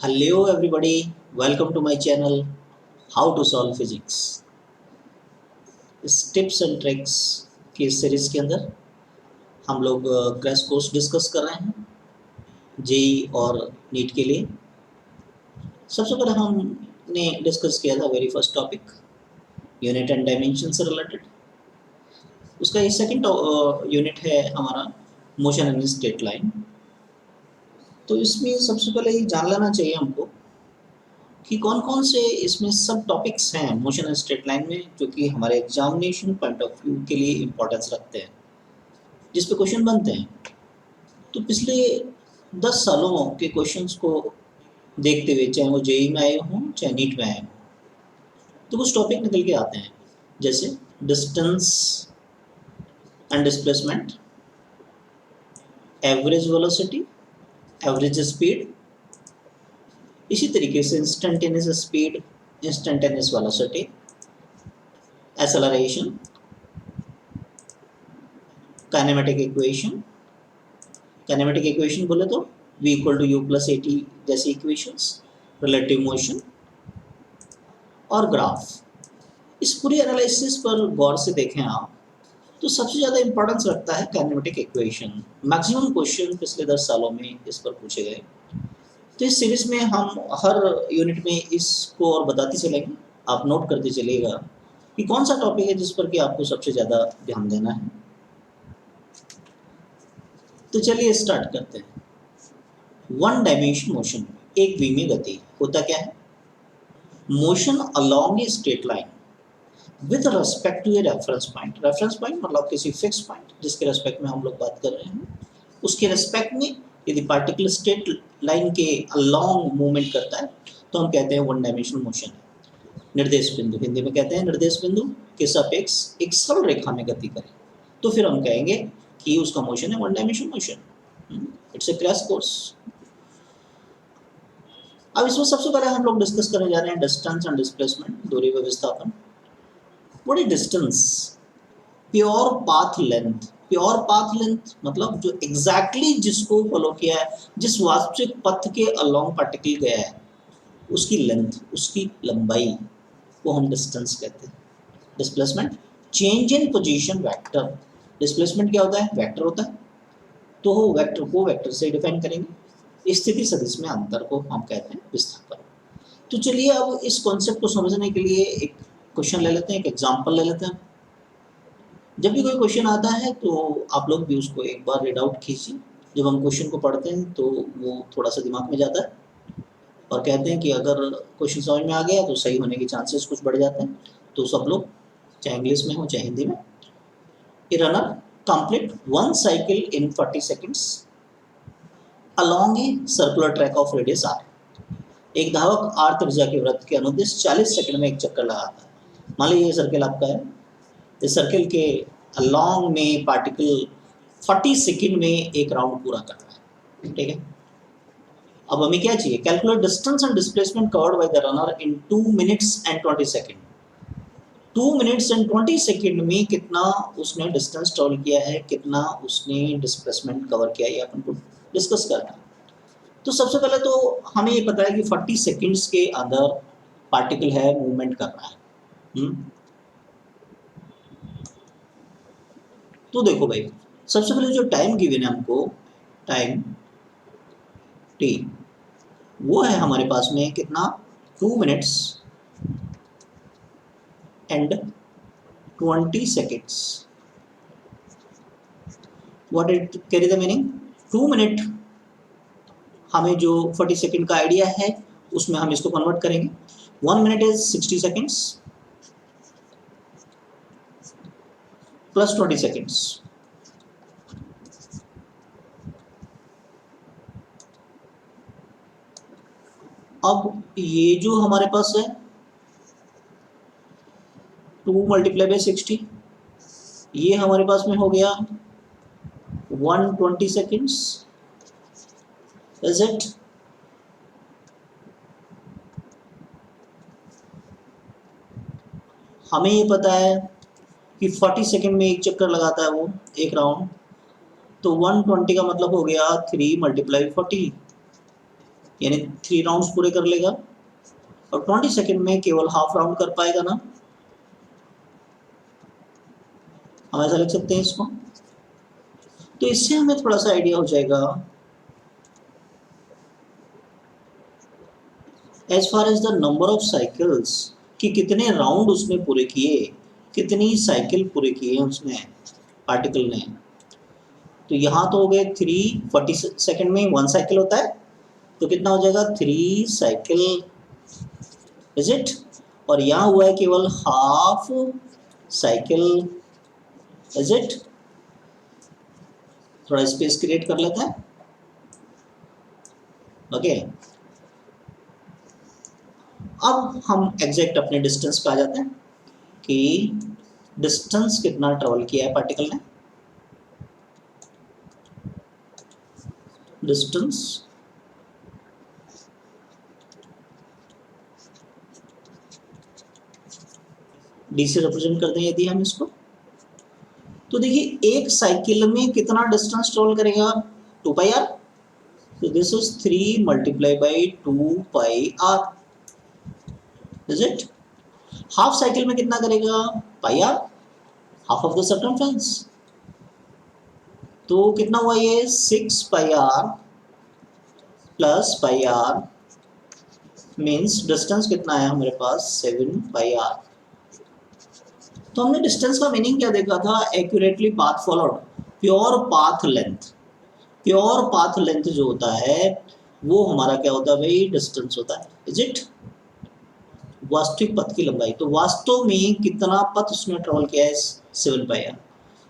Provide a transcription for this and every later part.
Hello everybody, welcome to my channel How to Solve Physics। इस tips and tricks की इस series के अंदर हम लोग क्रैश कोर्स डिस्कस कर रहे हैं जेई और नीट के लिए। सबसे पहले हमने डिस्कस किया था very first topic unit and dimension से रिलेटेड। उसका ये सेकंड यूनिट है हमारा मोशन इन स्ट्रेट लाइन। तो इसमें सबसे पहले ये जान लेना चाहिए हमको कि कौन कौन से इसमें सब टॉपिक्स हैं मोशन एंड स्ट्रेट लाइन में जो कि हमारे एग्जामिनेशन पॉइंट ऑफ व्यू के लिए इम्पोर्टेंस रखते हैं, जिस पे क्वेश्चन बनते हैं। तो पिछले 10 सालों के क्वेश्चंस को देखते हुए, चाहे वो जेई में आए हों चाहे नीट में आए हों, तो कुछ टॉपिक निकल के आते हैं, जैसे distance and displacement, average velocity, average speed, इसी तरीके से instantaneous speed, instantaneous velocity, acceleration, kinematic equation. Kinematic equation बोले तो v equal to u plus a t जैसी इक्वेशंस, रिलेटिव मोशन और ग्राफ। इस पूरी एनालिसिस पर गौर से देखें आप तो सबसे ज़्यादा इंपॉर्टेंस रखता है काइनेमेटिक इक्वेशन। मैक्सिमम क्वेश्चन पिछले 10 सालों में इस पर पूछे गए। तो इस सीरीज में हम हर यूनिट में इसको और बताते चलेंगे, आप नोट करते चलिएगा कि कौन सा टॉपिक है जिस पर कि आपको सबसे ज़्यादा ध्यान देना है। तो चलिए स्टार्ट करते हैं। वन डायमेंशन मोशन, एक द्वि में गति होता क्या है? Motion along a straight line with respect to a reference point. Reference point मतलब किसी फिक्स पॉइंट जिसके रेस्पेक्ट में हम लोग बात कर रहे हैं, उसके रेस्पेक्ट में यदि पार्टिकुलर स्ट्रेट लाइन के अलोंग मूवमेंट करता है तो हम कहते हैं वन डायमेंशनल मोशन। निर्देश बिंदु, हिंदी में कहते हैं निर्देश बिंदु के सापेक्ष एक सरल रेखा में गति करे तो फिर हम कहेंगे कि उसका मोशन है one dimensional motion. It's a crash course. अब इसमें सबसे पहले हम लोग डिस्कस करने जा रहे हैं डिस्टेंस एंड डिस्प्लेसमेंट, दूरी व विस्थापन। What is distance? Pure path length. Pure path length मतलब जो एग्जैक्टली जिसको फॉलो किया है, जिस वास्तविक पथ के अलोंग पार्टिकल गया है, उसकी लेंथ, उसकी लंबाई को हम डिस्टेंस कहते हैं। Displacement, change in position vector. Displacement क्या होता है? वेक्टर होता है। तो वेक्टर को वेक्टर से डिफाइन करेंगे। स्थिति सदिश में अंतर को हम कहते हैं विस्थापन। तो चलिए अब इस कॉन्सेप्ट को समझने के लिए एक क्वेश्चन ले लेते हैं, एक एग्जांपल ले लेते हैं। जब भी कोई क्वेश्चन आता है तो आप लोग भी उसको एक बार रीड आउट कीजिए। जब हम क्वेश्चन को पढ़ते हैं तो वो थोड़ा सा दिमाग में जाता है और कहते हैं कि अगर क्वेश्चन समझ में आ गया तो सही होने के चांसेस कुछ बढ़ जाते हैं। तो सब लोग, चाहे इंग्लिश में हो चाहे हिंदी में, a runner complete one cycle in 40 seconds along a circular track of radius R. एक धावक आर त्रिज्या के वृत्त के अनुदिश 40 सेकंड में एक चक्कर लगाता है। मान लीजिए ये सर्किल आपका है, इस सर्किल के अलोंग में पार्टिकल 40 सेकंड में एक राउंड पूरा कर रहा है। ठीक है, अब हमें क्या चाहिए? Calculate distance and displacement covered by the runner in 2 minutes and 20 second. 2 minutes and 20 second में कितना उसने डिस्टेंस ट्रेवल किया है, कितना उसने डिस्प्लेसमेंट कवर किया है, ये अपन को डिस्कस करना है। तो सबसे पहले तो हमें ये पता है कि 40 सेकंड्स के अंदर पार्टिकल है, मूवमेंट कर रहा है। तो देखो भाई, सबसे पहले जो टाइम गिवन है हमको, टाइम टी, वो है हमारे पास में कितना? 2 minutes and 20 seconds. What it carry the meaning? 2 minute हमें जो 40 सेकेंड का आइडिया है उसमें हम इसको कन्वर्ट करेंगे। 1 minute is 60 seconds plus 20 seconds. अब ये जो हमारे पास है 2 मल्टीप्लाई बाई 60, ये हमारे पास में हो गया 120 सेकेंड्स। Is it? हमें ये पता है कि 40 सेकेंड में एक चक्कर लगाता है वो, एक राउंड। तो 120 का मतलब हो गया 3 मल्टीप्लाई 40, यानी 3 राउंड्स पूरे कर लेगा और 20 सेकेंड में केवल हाफ राउंड कर पाएगा ना, हम ऐसा लिख सकते हैं इसको। तो इससे हमें थोड़ा सा आइडिया हो जाएगा as far as the number of cycles, कि कितने राउंड उसने पूरे किए, कितनी साइकिल पूरे किए उसने, पार्टिकल ने। तो यहाँ तो हो गए 340 सेकेंड में 1 साइकिल होता है, तो कितना हो जाएगा 3 साइकिल, इज इट। और यहाँ हुआ है केवल हाफ साइकिल, इज इट। थोड़ा स्पेस क्रिएट कर लेते हैं, ओके। अब हम एग्जैक्ट अपने डिस्टेंस पे आ जाते हैं कि डिस्टेंस कितना ट्रेवल किया है पार्टिकल ने। डिस्टेंस डी से रिप्रेजेंट कर दें यदि हम इसको, तो देखिए एक साइकिल में कितना डिस्टेंस ट्रेवल करेगा, 2 पाई आर। तो this is 3 multiply by 2 pi r, is it. Half cycle में कितना करेगा, pi r, half of the circumference. तो कितना हुआ ये 6 pi r plus pi r, means distance कितना है हमारे पास 7 पाई आर। तो हमने डिस्टेंस का मीनिंग क्या देखा था, accurately path followed, pure path length. Pure path length जो होता है वो हमारा क्या होता है भाई, डिस्टेंस होता है, इज इट। वास्तविक पथ की लंबाई, तो वास्तव में कितना पथ उसने ट्रेवल किया है 7 पाई आर।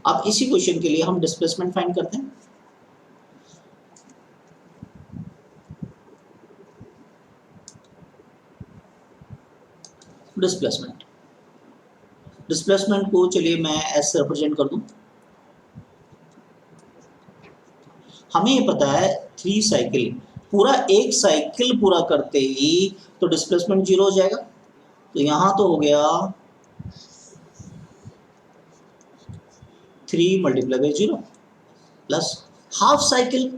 अब इसी क्वेश्चन के लिए हम डिस्प्लेसमेंट फाइंड करते हैं। डिस्प्लेसमेंट, डिस्प्लेसमेंट को चलिए मैं एस से रिप्रेजेंट कर दूं। हमें ये पता है 3 साइकिल, पूरा एक साइकिल पूरा करते ही तो डिस्प्लेसमेंट 0 हो जाएगा। तो यहाँ तो हो गया 3 multiply by 0 plus half cycle.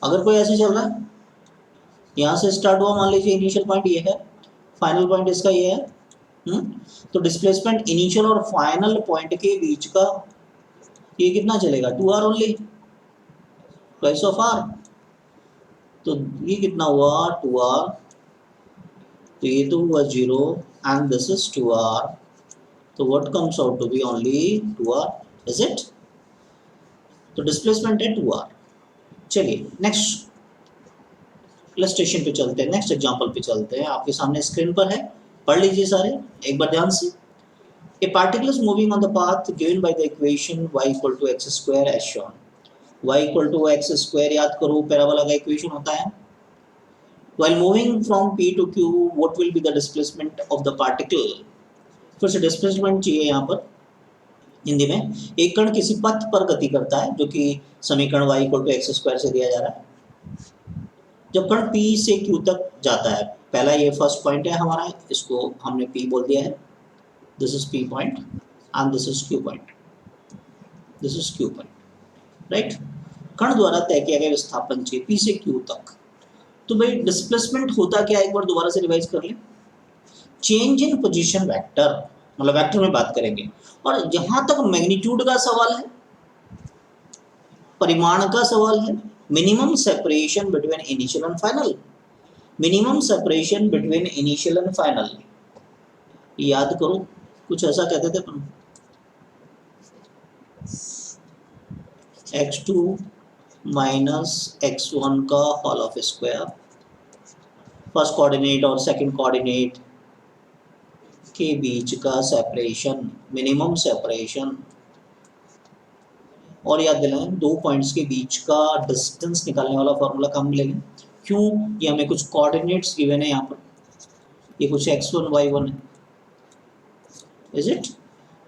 अगर कोई ऐसे चल रहा है, यहाँ से स्टार्ट हुआ, मान लीजिए इनिशियल पॉइंट ये है, फाइनल पॉइंट इसका ये है, तो डिस्प्लेसमेंट इनिशियल और फाइनल पॉइंट के बीच का ये कितना चलेगा, 2r only, twice of r। तो ये कितना हुआ 2r, तो ये तो हुआ 0 एंड दिस इज 2r, तो what comes out to be only 2r, is it. तो डिस्प्लेसमेंट है 2r। चलिए नेक्स्ट इलस्ट्रेशन पे चलते हैं, नेक्स्ट एग्जांपल पे चलते हैं, आपके सामने स्क्रीन पर है, पढ़ लीजिए सारे एक बार ध्यान से। A particle is moving on the path given by the equation y equal to x square as shown. Y equal to x square याद करो पैराबोला का इक्वेशन होता है। While moving from P to Q, what will be the displacement of the particle? फिर से displacement चाहिए यहाँ पर हिंदी में। एक कण किसी पथ पर गति करता है जो कि समीकरण y equal to x square से दिया जा रहा है। जब कण P से Q तक जाता है, पहला ये फर्स्ट पॉइंट है हमारा, इसको हमने P बोल दिया है, this is P point and this is Q point, this is Q point, right। कण द्वारा तय किया गया विस्थापन चाहिए P से Q तक। तो भाई डिस्प्लेसमेंट होता क्या, एक बार दोबारा से रिवाइज कर लें। चेंज इन पोजीशन वेक्टर, मतलब वेक्टर में बात करेंगे। और जहां तक मैग्नीट्यूड का सवाल है, परिमाण का सवाल है, minimum separation between initial and final, minimum separation between initial and final, याद करो कुछ ऐसा कहते थे अपन, x2 माइनस x1 का whole of square, first coordinate और सेकंड कोऑर्डिनेट के बीच का सेपरेशन, मिनिमम सेपरेशन। और याद दिलाएं, दो पॉइंट्स के बीच का डिस्टेंस निकालने वाला फॉर्मूला काम लेंगे। क्यों, ये हमें कुछ कोऑर्डिनेट्स गिवन है यहाँ पर, ये कुछ x1 y1 है, इज इट।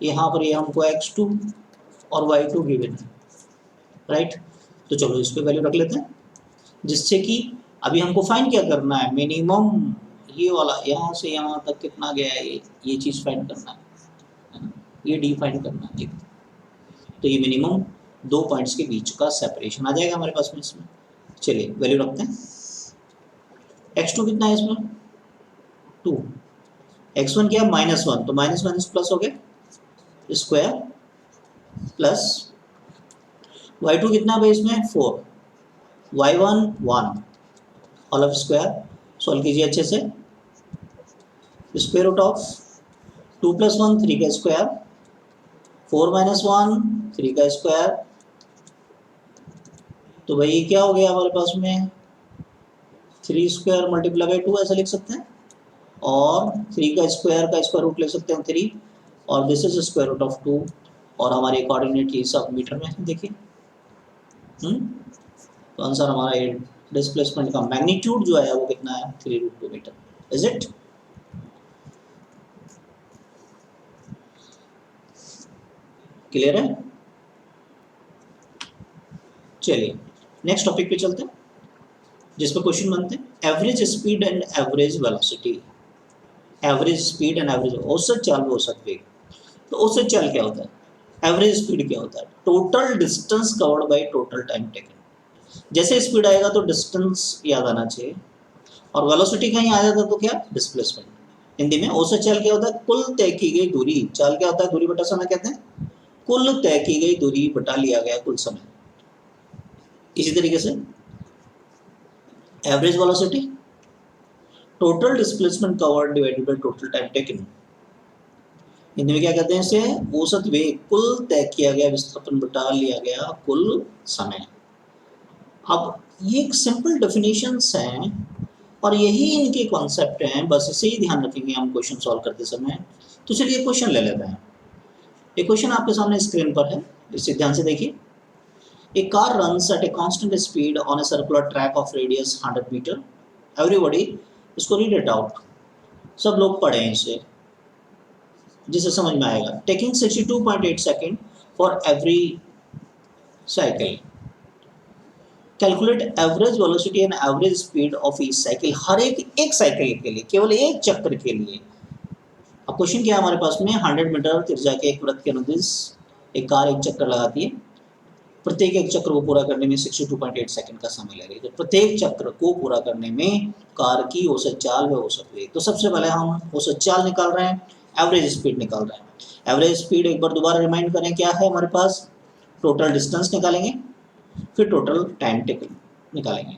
यहाँ पर ये हमको x2 और y2 गिवन है, राइट। तो चलो इस पे वैल्यू रख लेते हैं, जिससे कि अभी हमको फाइंड क्या करना है, मिनिमम ये वाला यहाँ से यहाँ तक कितना गया है, ये चीज़ फाइंड करना है, ये डी फाइंड करना है। तो ये मिनिमम दो पॉइंट्स के बीच का सेपरेशन आ जाएगा हमारे पास में इसमें। चलिए वैल्यू रखते हैं, x2 कितना है इसमें 2, x1 क्या है -1, तो माइनस माइनस प्लस हो गया स्क्वायर प्लस y2 कितना है भाई इसमें 4, y1 1 all of square, solve कीजिए अच्छे से, स्क्वायर रूट ऑफ 2 + 1 3 का स्क्वायर, 4 - 1 3 का स्क्वायर, तो भाई क्या हो गया हमारे पास में 3 स्क्वायर मल्टीप्लाई बाई 2 ऐसा लिख सकते हैं, और 3 का स्क्वायर रूट ले सकते हैं 3, और this is square root of 2, और हमारे कोऑर्डिनेट ये सब मीटर में है देखिए। तो आंसर हमारा ये डिस्प्लेसमेंट का मैग्नीट्यूड जो है वो कितना है 3√2 मीटर, इज इट? क्लियर है? चलिए नेक्स्ट टॉपिक पे चलते हैं जिस पर क्वेश्चन बनते हैं, average speed and average velocity. Average speed and average, औसत चाल व औसत वेग। तो औसत चाल क्या होता है, एवरेज स्पीड क्या होता है, total distance covered by total time taken. जैसे स्पीड आएगा तो डिस्टेंस याद आना चाहिए, और वेलोसिटी कहीं आ जाता तो क्या डिस्प्लेसमेंट। हिंदी में औसत चाल क्या होता है, कुल तय की गई दूरी। चाल क्या होता है, दूरी बटा समय कहते हैं, कुल तय की गई दूरी बटा लिया गया कुल समय। इसी तरीके से average velocity total displacement covered divided by total time taken. Hindi में क्या कहते हैं इसे, औसत वेग, कुल तय किया गया विस्थापन बटा लिया गया कुल समय। अब ये एक सिंपल डेफिनेशंस हैं और यही इनके कॉन्सेप्ट हैं, बस इसे ही ध्यान रखेंगे हम क्वेश्चन सॉल्व करते समय। तो चलिए क्वेश्चन ले लेते हैं। ये क्वेश्चन आपके सामने स्क्रीन पर है, इसे ध्यान से देखिए। A car runs at a constant speed on a circular track of radius 100 meter. Everybody, इसको read it out. सब लोग पढ़ें इसे, जिसे समझ में आएगा। Taking 62.8 second for every cycle. Calculate average velocity and average speed of each cycle. हर एक साइकिल के लिए, केवल एक चक्र के लिए। अब क्वेश्चन क्या है हमारे पास में, 100 मीटर त्रिज्या के एक वृत्त के अनुदिश एक कार एक चक्कर लगाती है। प्रत्येक एक चक्र को पूरा करने में 62.8 सेकंड का समय लगेगा। तो प्रत्येक चक्र को पूरा करने में कार की औसत चाल व औसत वेग। तो सबसे पहले हम औसत चाल निकाल रहे हैं, एवरेज स्पीड निकाल रहे हैं। एवरेज स्पीड एक बार दोबारा रिमाइंड करें क्या है हमारे पास, टोटल डिस्टेंस निकालेंगे, फिर टोटल टाइम टेकन निकालेंगे।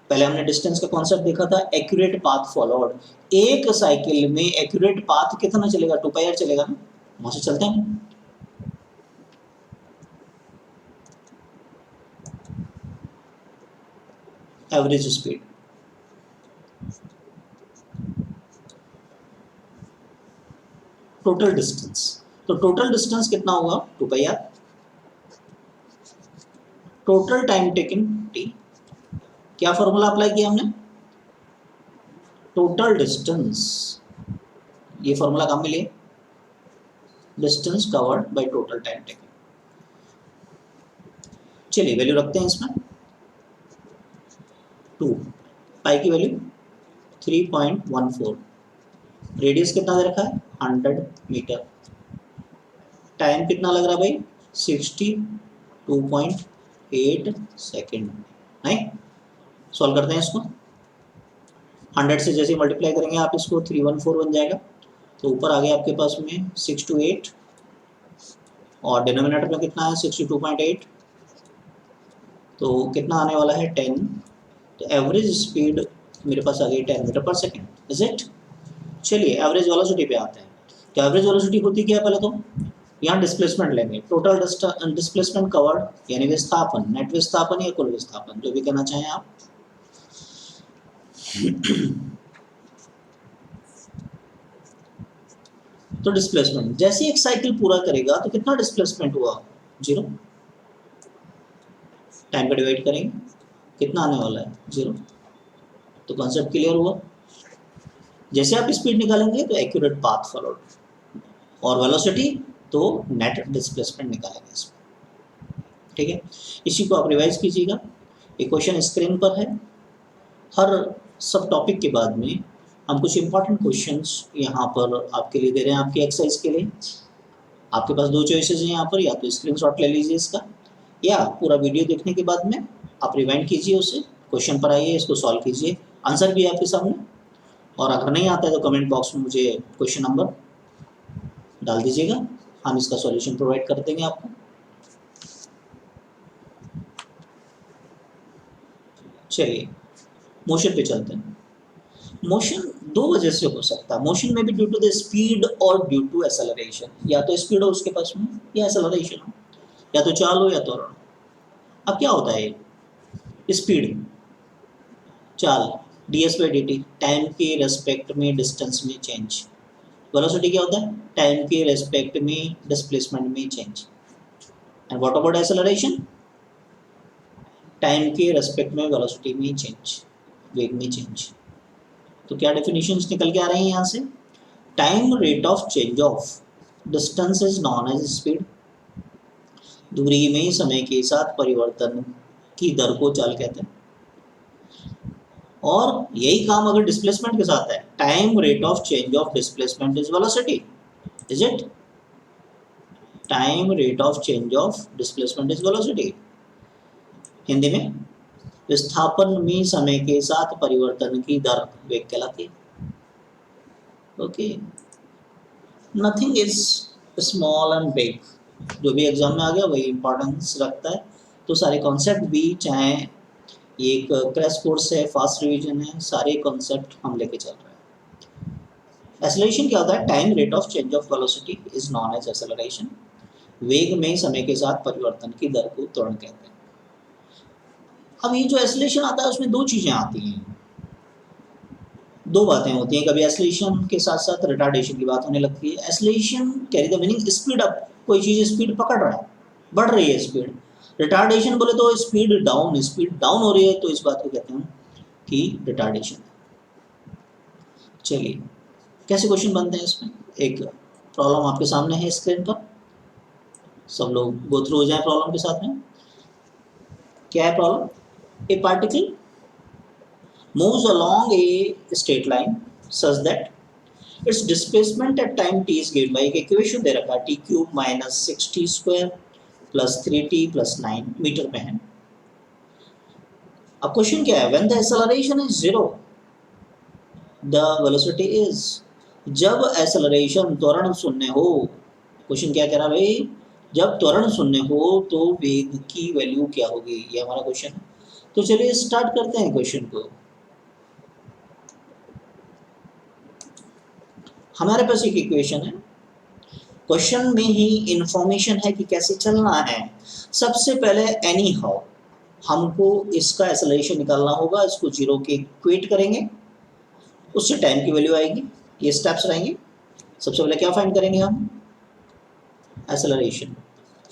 पहले हमने डिस्टेंस का कॉन्सेप्ट देखा था, एक्यूरेट पाथ फॉलोड। एक साइकिल में एक्यूरेट पाथ कितना चलेगा, 2πr चलेगा ना, वहां से चलते हैं। एवरेज स्पीड टोटल डिस्टेंस, तो टोटल डिस्टेंस कितना होगा 2πr, total time taken t। क्या फॉर्मूला अप्लाई किया हमने, टोटल डिस्टेंस, ये फॉर्मूला काम में लिए, distance covered by total time taken. चलिए वैल्यू रखते हैं इसमें 2, पाई की वैल्यू 3.14, रेडियस कितना दे रखा है 100 मीटर, टाइम कितना लग रहा है भाई 62.8 सेकेंड। नहीं, सॉल्व करते हैं इसको। 100 से जैसे मल्टीप्लाई करेंगे आप इसको 314 बन जाएगा, तो ऊपर आ गया आपके पास में 6 to 8 और डिनोमिनेटर में कितना है 62.8, तो कितना आने वाला है 10। तो एवरेज स्पीड मेरे पास आ गई 10 मीटर पर सेकेंड, इज इट। चलिए एवरेज वेलोसिटी पे आते हैं। तो एवरेज वेलोसिटी होती क्या है, पहले तो यहाँ डिस्प्लेसमेंट लेंगे, टोटल डिस्प्लेसमेंट कवर्ड यानी विस्थापन, नेट विस्थापन या कुल विस्थापन, जो भी कहना चाहें आप। तो डिस्प्लेसमेंट, जैसे एक साइकिल पूरा करेगा तो कितना डिस्प्लेसमेंट हुआ 0, टाइम का डिवाइड करेंगे कितना आने वाला है 0। तो कॉन्सेप्ट क्लियर हुआ। जैसे आप स्पीड निकालेंगे तो एक्यूरेट पाथ फॉलोड, और वेलोसिटी तो नेट डिस्प्लेसमेंट निकालेंगे इसमें, ठीक है। इसी को आप रिवाइज कीजिएगा। ये क्वेश्चन स्क्रीन पर है। हर सब टॉपिक के बाद में हम कुछ इंपॉर्टेंट क्वेश्चंस यहाँ पर आपके लिए दे रहे हैं, आपकी एक्सरसाइज के लिए। आपके पास 2 चॉइसेस हैं यहाँ पर, या तो स्क्रीनशॉट ले लीजिए इसका, या पूरा वीडियो देखने के बाद में आप रिवाइंड कीजिए उसे क्वेश्चन पर आइए, इसको सॉल्व कीजिए, आंसर भी है आपके सामने, और अगर नहीं आता है तो कमेंट बॉक्स में मुझे क्वेश्चन नंबर डाल दीजिएगा, हम इसका सॉल्यूशन प्रोवाइड कर देंगे आपको। चलिए मोशन पे चलते हैं। मोशन दो वजह से हो सकता है, मोशन में भी ड्यू टू द स्पीड और ड्यू टू एक्सेलरेशन, या तो स्पीड हो उसके पास में या एक्सेलरेशन हो, या तो चाल हो या त्वरण। अब क्या होता है, स्पीड चाल ds by D T, time के रेस्पेक्ट में डिस्टेंस में चेंज। वेलोसिटी क्या होता है, टाइम के रेस्पेक्ट में डिस्प्लेसमेंट में change. And what about acceleration, time के रेस्पेक्ट में वेलोसिटी में चेंज, वेग में चेंज। तो क्या डेफिनेशंस निकल के आ रहे हैं यहाँ से, time rate of change of distance is known as speed, दूरी में समय के साथ परिवर्तन की दर को चाल कहते हैं। और यही काम अगर डिस्प्लेसमेंट के साथ है, time rate of change of displacement is velocity, is it, time rate of change of displacement is velocity. Hindi में विस्थापन में समय के साथ परिवर्तन की दर वेग कहलाती है। Okay, nothing is small and big, जो भी एग्जाम में आ गया वही इंपॉर्टेंस रखता है। तो सारे कॉन्सेप्ट भी, चाहे ये एक क्रैश कोर्स है, फास्ट रिवीजन है, सारे कॉन्सेप्ट हम लेके चल रहे हैं। एक्सेलरेशन क्या होता है, time rate of change of velocity is known as acceleration, वेग में समय के साथ परिवर्तन की दर को त्वरण कहते हैं। अब ये जो एक्सेलरेशन आता है उसमें दो चीजें आती हैं, दो बातें होती हैं, कभी एक्सेलरेशन के साथ साथ रिटार्डेशन की बात होने लगती है। Acceleration carry the meaning speed up, कोई चीज स्पीड पकड़ रहा है, बढ़ रही है स्पीड। रिटार्डेशन बोले तो स्पीड डाउन हो रही है, तो इस बात को कहते हैं कि रिटार्डेशन। चलिए कैसे क्वेश्चन बनते हैं इसमें, एक प्रॉब्लम आपके सामने है स्क्रीन पर, सब लोग गो थ्रू हो जाए प्रॉब्लम के साथ में। क्या है problem, A particle moves along a straight line such that its displacement at time t is given by एक इक्वेशन दे रखा है, t cube minus 6t square plus 3t plus 9 metre में है। अब क्वेश्चन क्या है, when the acceleration is zero the velocity is, जब एक्सेलरेशन त्वरण शून्य हो, क्वेश्चन क्या कह रहा है भाई, जब त्वरण शून्य हो तो वेग की वैल्यू क्या होगी, ये हमारा क्वेश्चन है। तो चलिए स्टार्ट करते हैं क्वेश्चन को। हमारे पास एक इक्वेशन है, क्वेश्चन में ही इंफॉर्मेशन है कि कैसे चलना है। सबसे पहले एनी हाउ हमको इसका एक्सेलरेशन निकालना होगा, इसको जीरो के इक्वेट करेंगे, उससे टाइम की वैल्यू आएगी, ये स्टेप्स रहेंगे। सबसे पहले क्या फाइंड करेंगे हम, एक्सेलरेशन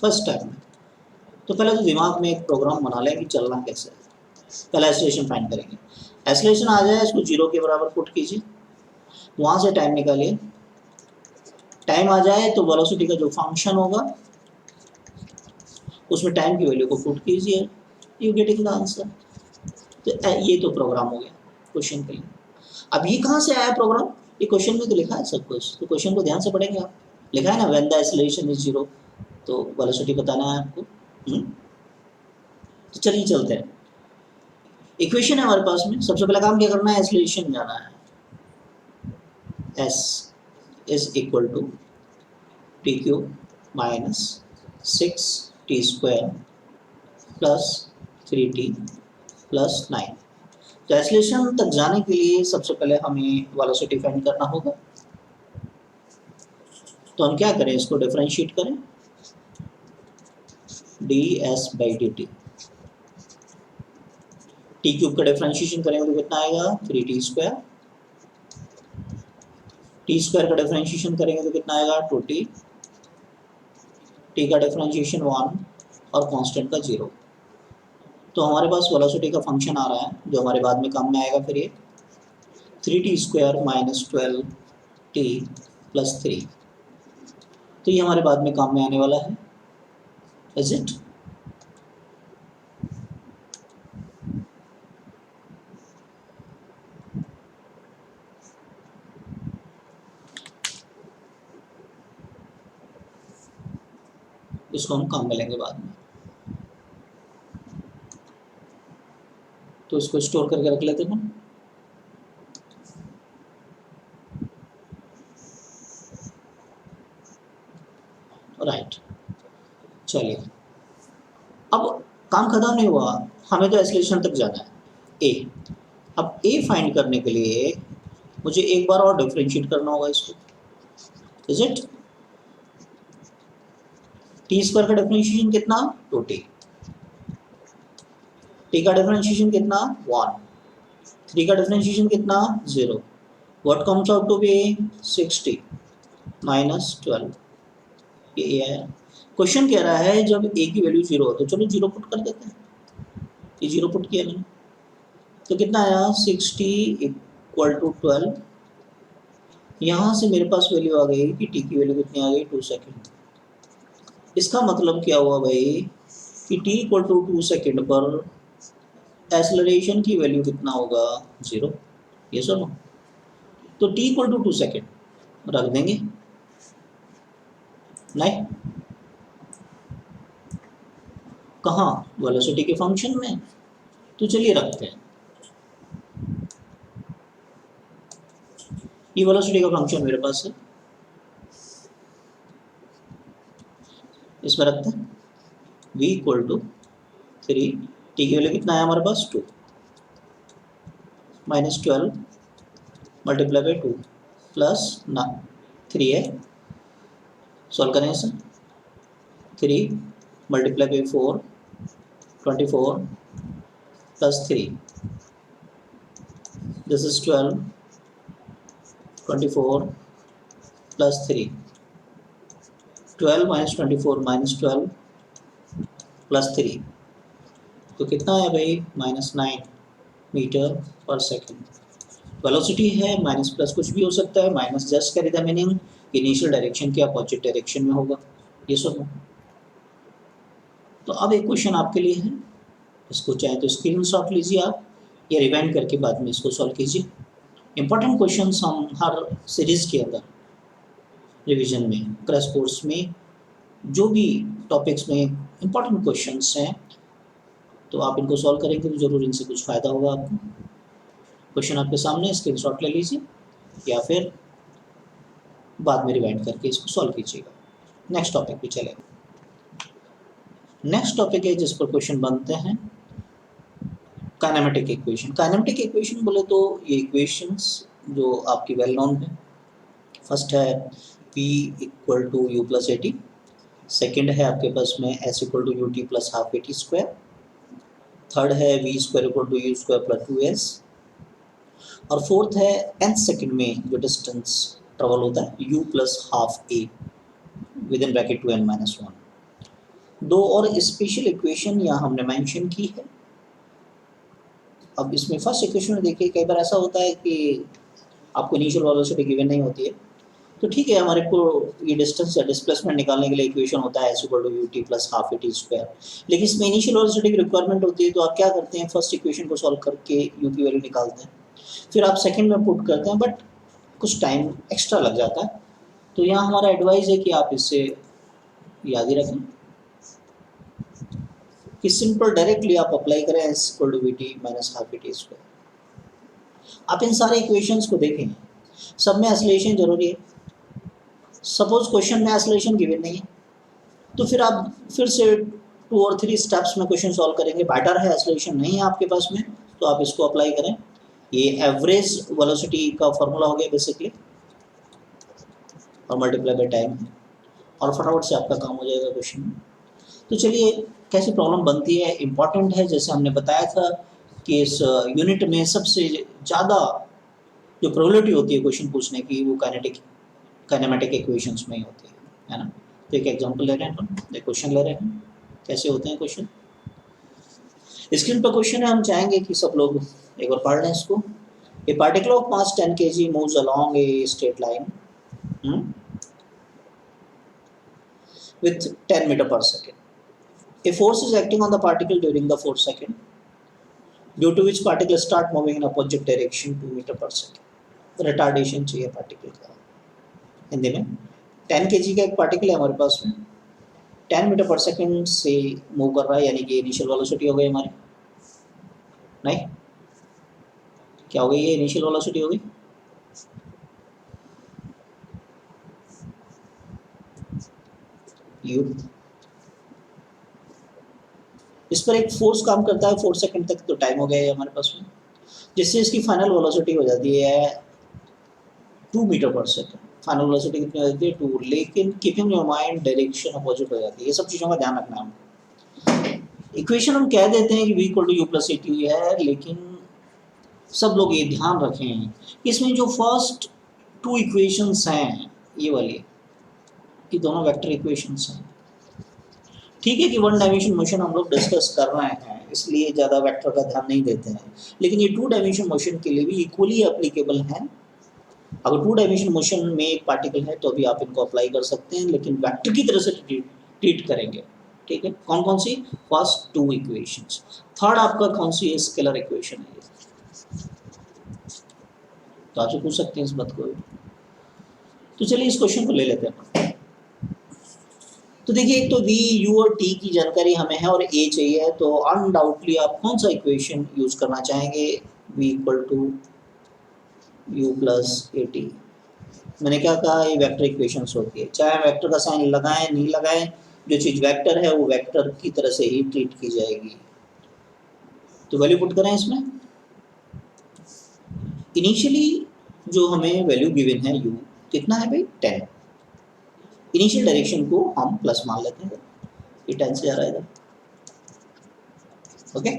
फर्स्ट स्टेप में। तो पहले तो दिमाग में एक प्रोग्राम बना लें कि चलना कैसे है। पहले एक्सेलरेशन फाइंड करेंगे, एक्सेलरेशन आ जाए इसको जीरो के बराबर पुट कीजिए, वहाँ से टाइम निकालिए, टाइम आ जाए तो वेलोसिटी का जो फंक्शन होगा उसमें टाइम की वैल्यू को पुट कीजिए, यू गेटिंग द आंसर। तो ये तो प्रोग्राम हो गया क्वेश्चन के लिए। अब ये कहाँ से आया प्रोग्राम, ये क्वेश्चन में तो लिखा है सब कुछ, तो क्वेश्चन को ध्यान से पढ़ेंगे आप, लिखा है ना when the acceleration is zero, तो वेलोसिटी बताना है आपको। तो चलिए चलते हैं, इक्वेशन है हमारे पास में। सबसे पहला काम क्या करना है, एक्सेलरेशन जाना है, s is equal to t cube minus 6t square plus 3t plus 9। तो एक्सेलरेशन तक जाने के लिए सबसे पहले हमें वेलोसिटी फाइंड करना होगा। तो हम क्या करें, इसको डिफरेंशिएट करें, ds by D T, T cube का डिफरेंशिएशन करेंगे तो कितना आएगा 3t स्क्वायर, टी स्क्वायर का डिफरेंशिएशन करेंगे तो कितना आएगा 2t, टी का डिफरेंशिएशन 1 और कांस्टेंट का 0। तो हमारे पास वेलोसिटी का फंक्शन आ रहा है जो हमारे बाद में काम में आएगा, फिर ये 3t square minus 12t plus 3, तो ये हमारे बाद में काम में आने वाला है, इज इट। इसको हम काम में लेंगे बाद में। तो इसको स्टोर करके रख लेते हैं। राइट, चलिए अब काम खत्म नहीं हुआ, हमें तो एस्केलेशन तक जाना है ए। अब ए फाइंड करने के लिए मुझे एक बार और डिफरेंशिएट करना होगा इसको, इज इट? टी स्क्वायर का डिफरेंशिएशन कितना? 2t। टी का डिफरेंशिएशन कितना? 1। 3 का डिफरेंशिएशन कितना? 0। What comes out to be? 60 minus 12। ये आया। क्वेश्चन कह रहा है जब ए की वैल्यू 0 हो तो चलो 0 पुट कर देते हैं। ये 0 पुट किया मैंने तो कितना आया? 60 इक्वल टू 12। यहाँ से मेरे पास वैल्यू आ गई कि टी की वैल्यू कितनी आ गई? 2 सेकेंड। इसका मतलब क्या हुआ भाई कि t इक्वल टू 2 सेकेंड पर एक्सेलरेशन की वैल्यू कितना होगा? 0। ये सुनो, तो t इक्वल टू 2 सेकेंड रख देंगे, नहीं कहाँ? वेलोसिटी के फंक्शन में। तो चलिए रखते हैं, ये वेलोसिटी का फंक्शन मेरे पास है, इसमें रखते हैं v इक्वल टू 3। टी की वैल्यू कितना है हमारे पास? 2 माइनस 12 मल्टीप्लाई बाई 2 प्लस ना 3 है, सॉल्व करें इसे। 3 multiply by 4 24 plus 3, this is 12 24 plus 3, 12 minus 24 minus 12 plus 3, तो कितना है भाई? -9 मीटर पर सेकेंड। वेलोसिटी है, माइनस प्लस कुछ भी हो सकता है, minus just carry the meaning initial direction के अपोजिट डायरेक्शन में होगा। ये सुनो, तो अब एक क्वेश्चन आपके लिए है, इसको चाहे तो स्क्रीनशॉट लीजिए आप या रिवाइंड करके बाद में इसको सॉल्व कीजिए। इंपॉर्टेंट क्वेश्चंस हम हर सीरीज के अंदर रिवीजन में, क्रैश कोर्स में जो भी टॉपिक्स में इंपॉर्टेंट क्वेश्चंस हैं तो आप इनको सॉल्व करेंगे तो ज़रूर इनसे कुछ फ़ायदा होगा आपको। क्वेश्चन आपके सामने, स्क्रीनशॉट ले लीजिए या फिर बाद में रिवाइंड करके इसको सॉल्व कीजिएगा। नेक्स्ट टॉपिक पे चलें। नेक्स्ट टॉपिक है जिस पर क्वेश्चन बनते हैं काइनेमेटिक इक्वेशन। काइनेमेटिक इक्वेशन बोले तो ये इक्वेशंस जो आपकी वेल नोन है। फर्स्ट है P equal to u plus a t, second है आपके पास में S equal to u t plus half a t square, third है V square equal to u square plus 2s, और फोर्थ है nth second में जो डिस्टेंस ट्रेवल होता है u plus half A with in bracket 2n minus 1। दो और special equation यहाँ हमने मेंशन की है। अब इसमें फर्स्ट इक्वेशन में देखिए, कई बार ऐसा होता है कि आपको इनिशियल वेलोसिटी गिवन नहीं होती है, तो ठीक है हमारे को ये डिस्टेंस या डिस्प्लेसमेंट निकालने के लिए इक्वेशन होता है s equal to u t plus half a t square, लेकिन इसमें इनिशियल वेलोसिटी की रिक्वायरमेंट होती है तो आप क्या करते हैं? फर्स्ट इक्वेशन को सॉल्व करके यू की वैल्यू निकालते हैं, फिर आप सेकंड में पुट करते हैं, बट कुछ टाइम एक्स्ट्रा लग जाता है। तो यहाँ हमारा एडवाइस है कि आप इससे याद ही रखें कि सिंपल डायरेक्टली आप अप्लाई करें s equal to v t minus half a t square. आप इन सारे इक्वेशंस को देखें, सब में एक्सेलरेशन जरूरी है। सपोज क्वेश्चन में एक्सेलरेशन गिवन नहीं है तो फिर आप फिर से 2 और 3 स्टेप्स में क्वेश्चन सॉल्व करेंगे। बेटर है एक्सेलरेशन नहीं है आपके पास में तो आप इसको अप्लाई करें। ये एवरेज वेलोसिटी का फॉर्मूला हो गया बेसिकली, और मल्टीप्लाई बाय टाइम, और फटाफट से आपका काम हो जाएगा क्वेश्चन में। तो चलिए कैसी प्रॉब्लम बनती है, इम्पॉर्टेंट है। जैसे हमने बताया था कि इस यूनिट में सबसे ज़्यादा जो प्रोबेबिलिटी होती है क्वेश्चन पूछने की वो काइनेमेटिक इक्वेशंस में ही होती है ना। तो एक एग्जांपल ले रहे हैं, हम एक क्वेश्चन ले रहे हैं, कैसे होते हैं क्वेश्चन। स्क्रीन पर क्वेश्चन है, हम चाहेंगे कि सब लोग एक बार पढ़ लें इसको। ए particle of mass 10 kg moves along a straight line with 10 meter per second. A force is acting on the particle during the 4 second, due to which particle start moving in opposite direction 2 meter per second. Retardation चाहिए particle का। हिंदी में 10 kg का एक particle है हमारे पास में, 10 metre पर second से मूव कर रहा है, यानी कि इनिशियल वेलोसिटी हो गई हमारी, नहीं क्या हो गई, ये इनिशियल वेलोसिटी हो गई, यू। इस पर एक फोर्स काम करता है 4 सेकंड तक, तो टाइम हो गया है हमारे पास में, जिससे इसकी फाइनल वेलोसिटी हो जाती है 2 मीटर पर सेकंड। फाइनल वेलोसिटी कितनी हो जाती है 2, लेकिन keeping your mind direction opposite हो जाती है। ये सब चीज़ों का ध्यान रखना है। इक्वेशन हम कह देते हैं कि v equal to u plus a t है, लेकिन सब लोग ये ध्यान रखें इसमें जो फर्स्ट 2 इक्वेशंस हैं ये वाली, ये दोनों वेक्टर इक्वेशंस हैं। ठीक है कि वन डायमेंशन मोशन हम लोग डिस्कस कर रहे हैं, इसलिए ज़्यादा वेक्टर का ध्यान नहीं देते हैं, लेकिन ये 2 डायमेंशन मोशन के लिए भी इक्वली एप्लीकेबल हैं। अगर 2 डायमेंशन मोशन में एक पार्टिकल है तो भी आप इनको अप्लाई कर सकते हैं, लेकिन वेक्टर की तरह से ट्रीट करेंगे। ठीक है, कौन कौन सी, फर्स्ट 2 इक्वेशंस। थर्ड आपका कौन सी स्केलर इक्वेशन है, तो आपसे पूछ सकते हैं इस बात को। तो चलिए इस क्वेश्चन को ले लेते हैं। तो देखिए, एक तो v, u और t की जानकारी हमें है और a चाहिए, तो अनडाउटली आप कौन सा इक्वेशन यूज करना चाहेंगे, v equal to u plus a t. मैंने क्या कहा, ये वेक्टर इक्वेशंस होती है, चाहे वेक्टर का साइन लगाएं नहीं लगाएं, जो चीज़ वेक्टर है वो वेक्टर की तरह से ही ट्रीट की जाएगी। तो वैल्यू पुट करें इसमें। इनिशियली जो हमें वैल्यू गिवन है u कितना है भाई 10, इनिशियल डायरेक्शन को हम प्लस मान लेते हैं, ये 10 से जा रहा है इधर, ओके,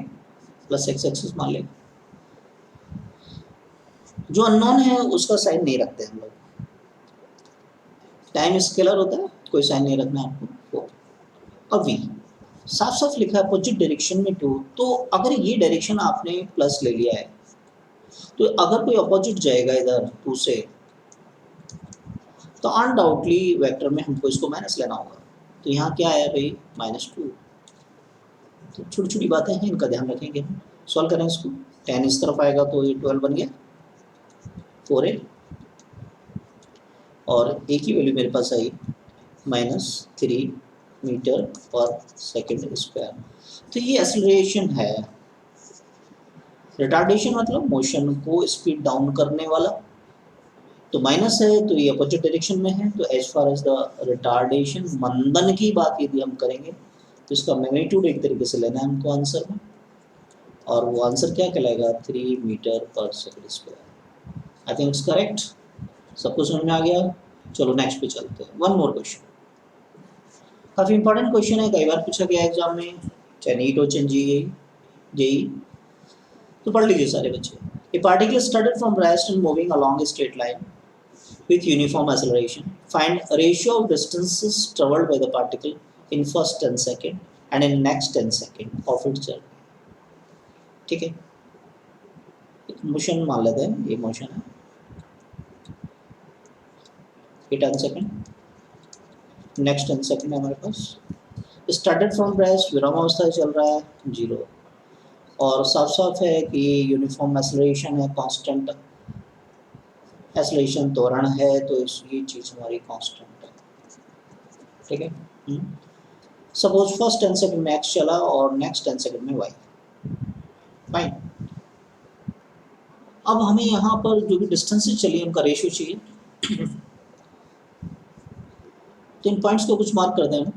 प्लस एक्स एक्सिस मान लेंगे। जो अननोन है उसका साइन नहीं रखते हम लोग, टाइम स्केलर होता है, कोई साइन नहीं रखना आपको। अब v साफ साफ लिखा है अपोजिट डायरेक्शन में 2, तो अगर ये डायरेक्शन आपने प्लस ले लिया है, तो अगर कोई अपोजिट जाएगा इधर 2 से, तो अनडाउटली वेक्टर में हमको इसको माइनस लेना होगा। तो यहाँ क्या आया भाई -2। तो छोटी छोटी बातें हैं, इनका ध्यान रखेंगे हम। सॉल्व करें इसको, 10 इस तरफ आएगा तो ये 12 बन गया 4a, और a की वैल्यू मेरे पास आई -3 मीटर पर सेकंड स्क्वायर। तो ये एक्सेलरेशन है, रिटार्डेशन मतलब मोशन को स्पीड डाउन करने वाला, तो माइनस है तो ये अपोजिट डायरेक्शन में है। तो as far as the retardation, मंदन की बात यदि हम करेंगे तो इसका मैग्नीट्यूड एक तरीके से लेना है हमको आंसर में, और वो आंसर क्या कहलाएगा 3 मीटर पर second square. I think it's correct, सबको समझ में आ गया। चलो नेक्स्ट पे चलते हैं, वन मोर क्वेश्चन, काफ़ी इंपॉर्टेंट क्वेश्चन है, कई बार पूछा गया एग्जाम में, चाहे नीट हो चाहे जेई, तो पढ़ लीजिए सारे बच्चे। ए particle started from rest and moving along a straight line with uniform acceleration. Find ratio of distances traveled by the particle in first 10 second and in next 10 second of its journey. ठीक है, motion मान लेते हैं, ये motion है, ये 10 second, next 10 second है हमारे पास। स्टार्टेड फ्रॉम रेस्ट, विरामावस्था चल रहा है 0, और साफ साफ है कि यूनिफॉर्म एक्सेलरेशन है, कांस्टेंट एक्सेलरेशन त्वरण है, तो ये चीज़ हमारी कांस्टेंट है। ठीक है, सपोज फर्स्ट 10 सेकंड में एक्स चला और नेक्स्ट 10 सेकंड में वाई, फाइन। अब हमें यहाँ पर जो भी डिस्टेंसेस चली उनका रेशियो चाहिए, तो इन पॉइंट्स को कुछ मार्क कर दें।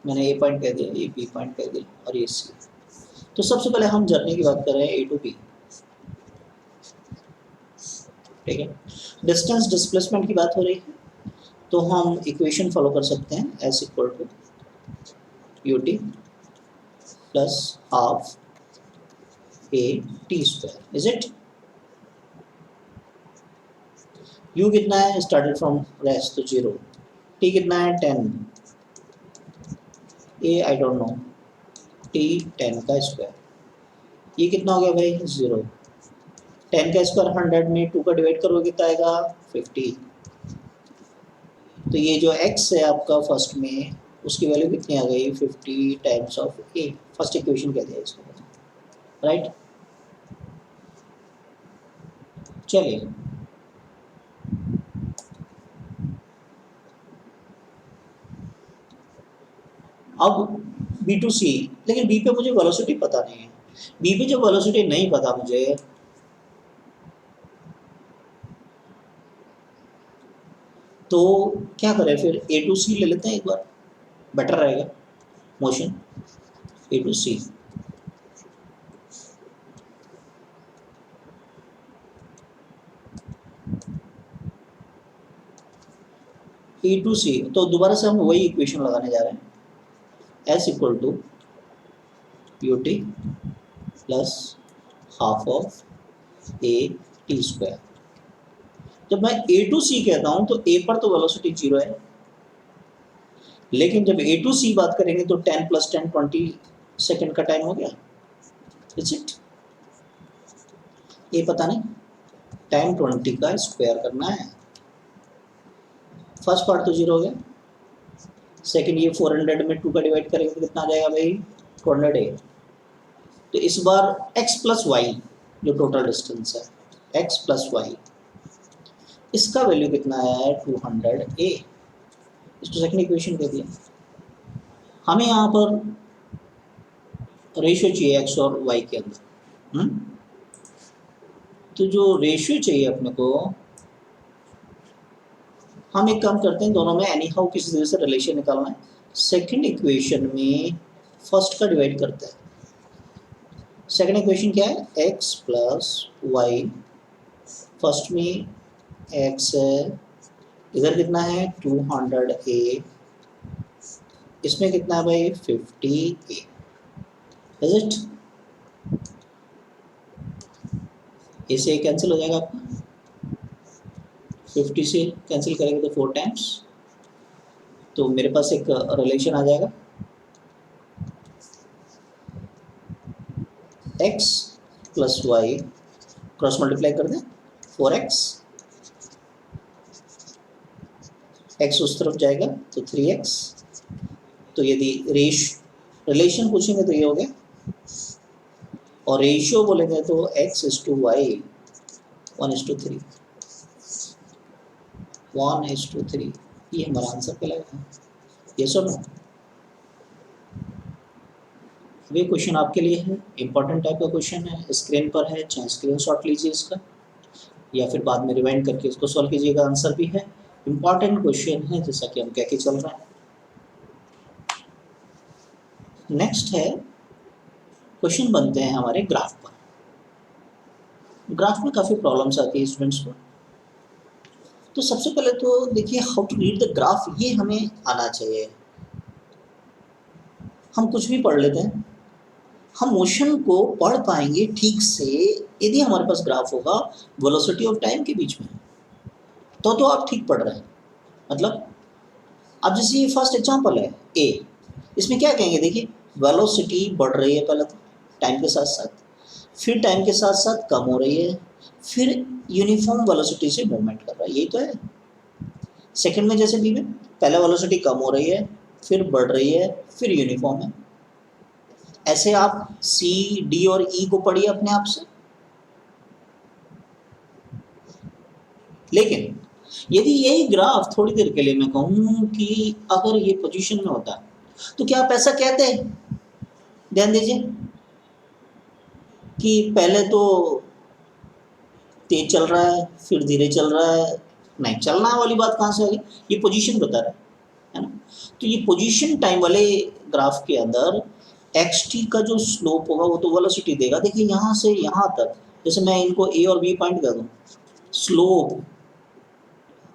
मैंने ए पॉइंट कह दिया, ये बी पॉइंट कह दिया, और ये सी। तो सबसे पहले हम जर्नी की बात कर रहे हैं ए टू बी, ठीक है। डिस्टेंस डिस्प्लेसमेंट की बात हो रही है, तो हम इक्वेशन फॉलो कर सकते हैं, S equal to u t plus half a t square, is it. U कितना है, स्टार्टेड फ्रॉम रेस्ट तो 0, टी कितना है 10, ए आई डोंट नो, टी 10 का स्क्वायर, ये कितना हो गया भाई 0, 10 का स्क्वायर 100 में 2 का डिवाइड करोगे कितना आएगा 50। तो ये जो x है आपका फर्स्ट में, उसकी वैल्यू कितनी आ गई 50 times of a, first equation कह दिया इसको, राइट। चलिए अब B to C, लेकिन B पे मुझे वेलोसिटी पता नहीं है, बी पे जब वेलोसिटी नहीं पता मुझे, तो क्या करें फिर, ए टू सी ले लेते हैं एक बार, बेटर रहेगा motion, A to C. A to C, तो दोबारा से हम वही इक्वेशन लगाने जा रहे हैं, S equal to u t plus half of a t square. जब मैं ए टू सी कहता हूं तो ए पर तो वेलोसिटी 0 है, लेकिन जब ए टू सी बात करेंगे तो 10 + 10 20 सेकेंड का टाइम हो गया, इट्स इट। ये पता नहीं, टाइम 20 का स्क्वायर करना है। फर्स्ट पार्ट तो 0 हो गया, सेकेंड ये 400 में 2 का डिवाइड करेंगे तो कितना आ जाएगा भाई, 200 है। तो इस बार x + y जो टोटल डिस्टेंस है, x + y, इसका वैल्यू कितना है 200a। इसको सेकंड इक्वेशन कह दिया। हमें यहाँ पर रेशियो चाहिए x और y के अंदर। तो जो रेशियो चाहिए अपने को, हम एक काम करते हैं, दोनों में एनी हाउ किसी तरह से रिलेशन निकालना है। सेकंड इक्वेशन में फर्स्ट का डिवाइड करते हैं। सेकंड इक्वेशन क्या है, x + y, फर्स्ट में x है, इधर कितना है 200a, इसमें कितना है भाई 50a, इज इट। इसे कैंसिल हो जाएगा आपका, 50 से कैंसिल करेंगे तो 4 टाइम्स, तो मेरे पास एक रिलेशन आ जाएगा, x + y क्रॉस मल्टीप्लाई कर दें, 4x, x उस तरफ जाएगा तो 3x। तो यदि रिलेशन पूछेंगे तो ये हो गया, और रेशियो बोलेंगे तो x/y 1:3, 1:3, ये हमारा आंसर कहलाएगा। ये सुनो, ये क्वेश्चन आपके लिए है, इंपॉर्टेंट टाइप का क्वेश्चन है, स्क्रीन पर है, चाहे स्क्रीनशॉट लीजिए इसका, या फिर बाद में रिवाइंड करके इसको सॉल्व कीजिएगा, आंसर भी है, इंपॉर्टेंट क्वेश्चन है, जैसा कि हम कह के चल रहे हैं। नेक्स्ट है, क्वेश्चन बनते हैं हमारे ग्राफ पर। ग्राफ में काफ़ी प्रॉब्लम्स आती है स्टूडेंट्स को। तो सबसे पहले तो देखिए, how to read the graph, ये हमें आना चाहिए। हम कुछ भी पढ़ लेते हैं, हम मोशन को पढ़ पाएंगे ठीक से यदि हमारे पास ग्राफ होगा वेलोसिटी और टाइम के बीच में, तो आप ठीक पढ़ रहे हैं। मतलब अब जैसे ये फर्स्ट एग्जांपल है ए, इसमें क्या कहेंगे, देखिए वेलोसिटी बढ़ रही है पहले तो टाइम के साथ साथ, फिर टाइम के साथ साथ कम हो रही है, फिर यूनिफॉर्म वेलोसिटी से मूवमेंट कर रहा है, यही तो है। सेकंड में जैसे बी में, पहले वेलोसिटी कम हो रही है, फिर बढ़ रही है, फिर यूनिफॉर्म है। ऐसे आप सी, डी और ई को पढ़िए अपने आप से। लेकिन यदि यही ग्राफ थोड़ी देर के लिए मैं कहूँ कि अगर ये पोजीशन में होता तो क्या आप ऐसा कहते? ध्यान दीजिए कि पहले तो तेज चल रहा है, फिर धीरे चल रहा है, नहीं चलना वाली बात कहाँ से आ गई, ये पोजीशन बता रहा है ना। तो ये पोजीशन टाइम वाले ग्राफ के अंदर एक्स टी का जो स्लोप होगा वो तो वेलोसिटी देगा। देखिए यहाँ से यहाँ तक, जैसे मैं इनको ए और बी पॉइंट कर दूँ, स्लोप,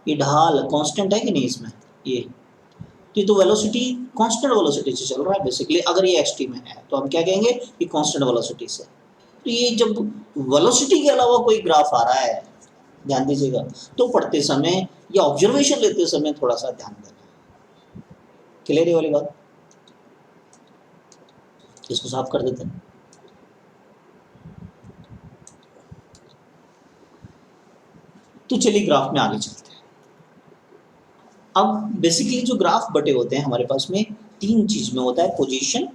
ये ढाल कांस्टेंट है कि नहीं इसमें, ये तो वेलोसिटी कांस्टेंट वेलोसिटी से चल रहा है बेसिकली। अगर ये एक्स टी में है तो हम क्या कहेंगे, ये कांस्टेंट वेलोसिटी से। तो ये जब वेलोसिटी के अलावा कोई ग्राफ आ रहा है, ध्यान दीजिएगा, तो पढ़ते समय या ऑब्जर्वेशन लेते समय थोड़ा सा ध्यान देना। क्लियर है वाली बात, इसको साफ कर देते हैं। तो चलिए ग्राफ में आगे चलते हैं। अब बेसिकली जो ग्राफ बटे होते हैं हमारे पास में, तीन चीज में होता है, पोजीशन,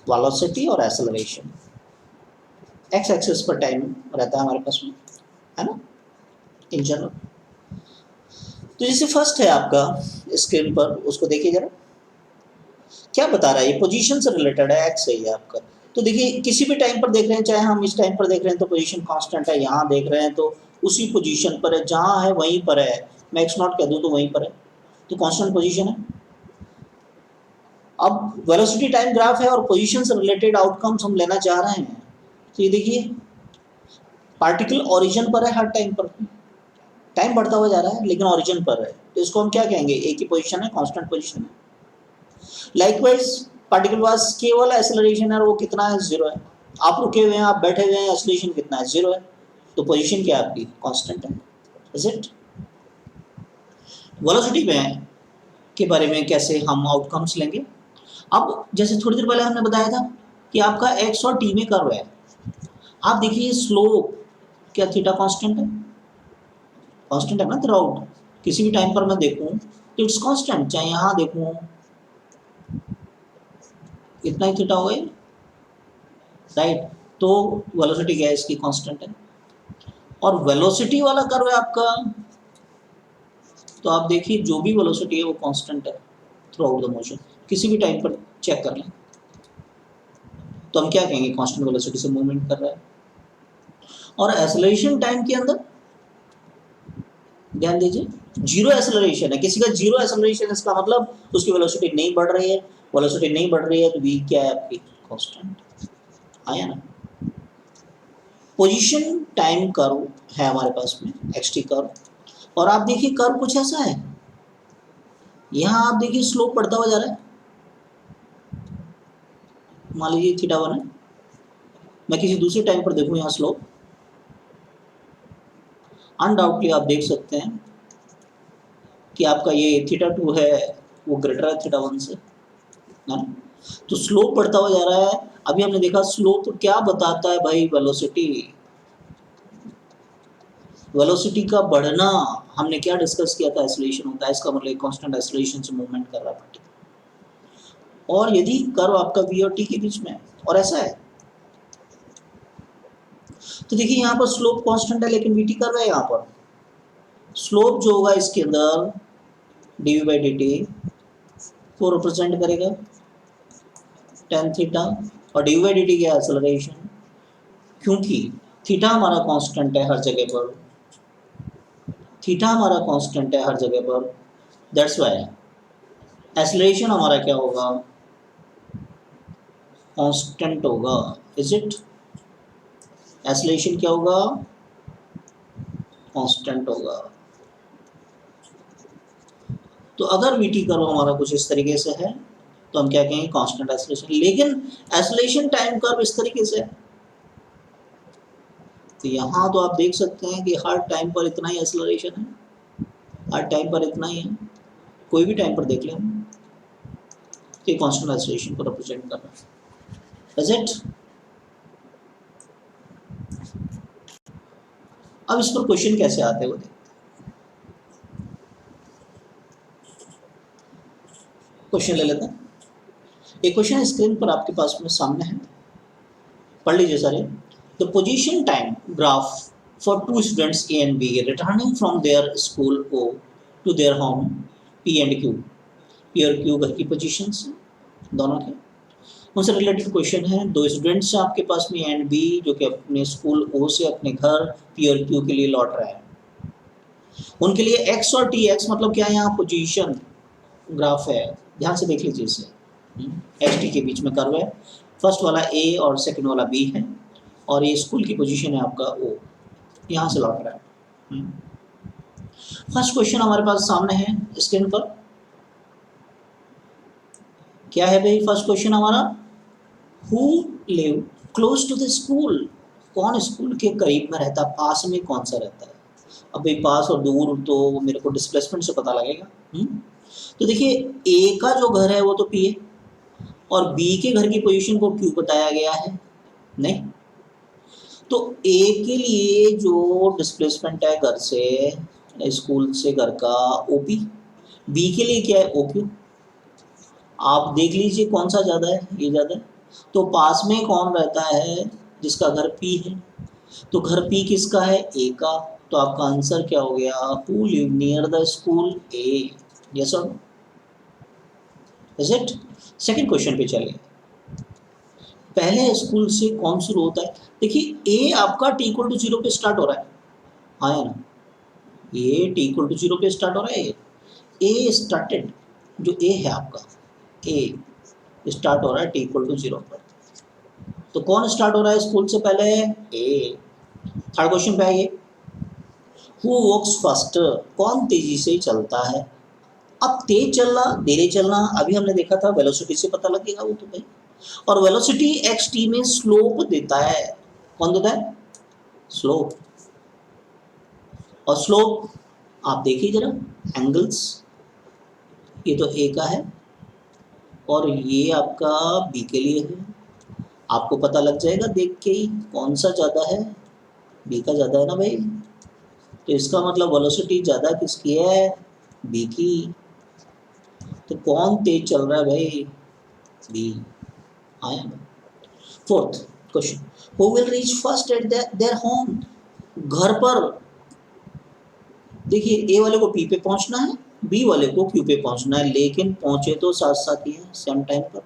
वेलोसिटी और एक्सेलरेशन। एक्स एक्सिस पर टाइम रहता है हमारे पास में, है ना, इन जनरल। तो जैसे फर्स्ट है आपका स्क्रीन पर, उसको देखिए जरा, क्या बता रहा है, ये पोजीशन से रिलेटेड है, एक्स है ये आपका। तो देखिए किसी भी टाइम पर देख रहे हैं, चाहे हम इस टाइम पर देख रहे हैं तो पोजीशन कांस्टेंट है, यहाँ देख रहे हैं तो उसी पोजीशन पर है, जहाँ है वहीं पर है, मैं एक्स नॉट कह दूँ तो वहीं पर है, तो कांस्टेंट पोजीशन है। अब वेलोसिटी टाइम ग्राफ है और पोजीशन से रिलेटेड आउटकम्स हम लेना चाह रहे हैं, तो ये देखिए पार्टिकल ओरिजिन पर है हर टाइम पर, टाइम बढ़ता हुआ जा रहा है लेकिन ओरिजिन पर है, तो इसको हम क्या कहेंगे, एक ही पोजीशन है, कांस्टेंट पोजीशन है। लाइकवाइज पार्टिकल पास केवल एक्सेलरेशन है और वो कितना है, 0 है। आप रुके हुए हैं, आप बैठे हुए हैं, एक्सेलरेशन कितना है, 0 है, तो पोजीशन क्या है आपकी, कांस्टेंट है। Is it? वेलोसिटी में के बारे में कैसे हम आउटकम्स लेंगे, अब जैसे थोड़ी देर पहले हमने बताया था कि आपका एक्स और टी में कर्व है, आप देखिए स्लोप क्या थीटा कांस्टेंट है, कांस्टेंट है ना थ्रू आउट, किसी भी टाइम पर मैं देखूं तो इट्स कांस्टेंट, चाहे यहाँ देखूं इतना ही थीटा होगा, राइट, तो वेलोसिटी क्या है इसकी, कांस्टेंट है। और वेलोसिटी वाला कर्व है आपका, तो आप देखिए जो भी वेलोसिटी है वो कांस्टेंट है थ्रू आउट द मोशन, किसी भी टाइम पर चेक कर लें तो हम क्या कहेंगे, कांस्टेंट वेलोसिटी से मूवमेंट कर रहा है। और एक्सेलरेशन टाइम के अंदर ध्यान दीजिए जीरो एक्सेलरेशन है, किसी का जीरो एक्सेलरेशन, इसका मतलब उसकी वेलोसिटी नहीं बढ़ रही है, वेलोसिटी नहीं बढ़ रही है तो v क्या है आपकी, कांस्टेंट। आया ना। पोजीशन टाइम कर्व है हमारे पास में xt कर्व, और आप देखिए कर्व कुछ ऐसा है, यहाँ आप देखिए स्लोप बढ़ता हुआ जा रहा है, मान लीजिए थीटा 1 है, मैं किसी दूसरे टाइम पर देखूं यहाँ स्लोप, अनडाउटली आप देख सकते हैं कि आपका ये थीटा 2 है वो ग्रेटर है थीटा 1 से, है ना, तो स्लोप बढ़ता हुआ जा रहा है। अभी हमने देखा स्लोप क्या बताता है भाई, वेलोसिटी, वेलोसिटी का बढ़ना, हमने क्या डिस्कस किया था, एक्सेलरेशन होता है, इसका मतलब कांस्टेंट एक्सेलरेशन से मूवमेंट कर रहा है। और यदि कर्व आपका v और t के बीच में है और ऐसा है, तो देखिए यहाँ पर स्लोप कांस्टेंट है लेकिन vt कर्व है, यहाँ पर स्लोप जो होगा इसके अंदर dv/dt को रिप्रेजेंट करेगा tan थीटा, और dv/dt क्या एक्सेलरेशन, क्योंकि थीटा हमारा कांस्टेंट है हर जगह पर, थीटा हमारा कांस्टेंट है हर जगह पर, दैट्स व्हाई एक्सेलरेशन हमारा क्या होगा, कांस्टेंट होगा। Is it? एक्सेलरेशन क्या होगा, कांस्टेंट होगा। तो अगर वीटी कर्व हमारा कुछ इस तरीके से है तो हम क्या कहेंगे, कांस्टेंट एक्सेलरेशन। लेकिन एक्सेलरेशन टाइम कर्व इस तरीके से है, तो यहाँ तो आप देख सकते हैं कि हर टाइम पर इतना ही एक्सेलरेशन है, हर टाइम पर इतना ही है, कोई भी टाइम पर देख लें कि कांस्टेंट एक्सेलरेशन को रिप्रेजेंट कर रहा है। Is it? अब इस पर क्वेश्चन कैसे आते हैं वो देखते हैं। क्वेश्चन ले लेते हैं, एक क्वेश्चन स्क्रीन पर आपके पास में सामने है, पढ़ लीजिए सारे। The position time graph for two students A and B returning from their school O to their home P and Q, P और क्यू घर की पोजीशन दोनों के, उनसे रिलेटेड क्वेश्चन है। दो स्टूडेंट्स हैं आपके पास में एंड बी, जो कि अपने स्कूल ओ से अपने घर पी और क्यू के लिए लौट रहा है। उनके लिए एक्स और टी, एक्स मतलब क्या है, यहाँ पोजीशन ग्राफ है, ध्यान से देख लीजिए इसे, एक्स टी के बीच में कर्व है, फर्स्ट वाला ए और सेकंड वाला बी है, और ये स्कूल की पोजीशन है आपका ओ, यहाँ से लौट रहा है। फर्स्ट क्वेश्चन हमारे पास सामने है स्क्रीन पर, क्या है भाई फर्स्ट क्वेश्चन हमारा, who live close to the school, कौन स्कूल के करीब में रहता है, पास में कौन सा रहता है। अब भाई पास और दूर तो मेरे को डिस्प्लेसमेंट से पता लगेगा। तो देखिए ए का जो घर है वो तो पी है, और बी के घर की पोजीशन को क्यू बताया गया है, नहीं, तो ए के लिए जो डिस्प्लेसमेंट है घर से, स्कूल से घर का, ओपी, बी के लिए क्या है, ओक्यू। आप देख लीजिए कौन सा ज़्यादा है, ये ज़्यादा है, तो पास में कौन रहता है, जिसका घर पी है, तो घर पी किसका है, ए का, तो आपका आंसर क्या हो गया, who live near the school A. Yes और no? Is it? Second question पे चलिए। पहले स्कूल से कौन शुरू होता है? देखिए ए आपका टी इक्वल टू जीरो पे स्टार्ट हो रहा है, हाँ या ना? ये टी इक्वल टू जीरो पे स्टार्ट हो रहा है, ए स्टार्टेड, जो ए है आपका ए स्टार्ट हो रहा है टी इक्वल टू जीरो पर। तो कौन स्टार्ट हो रहा है स्कूल से पहले? ए। थर्ड क्वेश्चन पे आइए, हु वॉक्स फास्टर, कौन तेजी से चलता है? अब तेज चलना धीरे चलना अभी हमने देखा था, वेलोसिटी से पता लगेगा वो तो भाई। और वेलोसिटी एक्स टी में स्लोप देता है, कौन देता है? स्लोप। और स्लोप आप देखिए जरा एंगल्स, ये तो ए का है और ये आपका बी के लिए है। आपको पता लग जाएगा देख के ही कौन सा ज़्यादा है, बी का ज़्यादा है ना भाई। तो इसका मतलब वेलोसिटी ज़्यादा किसकी है? बी की। तो कौन तेज चल रहा है भाई? बी। आया ना? Fourth question, who will reach first eight their home, घर पर। देखिए ए वाले को पी पे पहुंचना है, बी वाले को क्यू पे पहुंचना है, लेकिन पहुंचे तो साथ साथ ही है, सेम टाइम पर।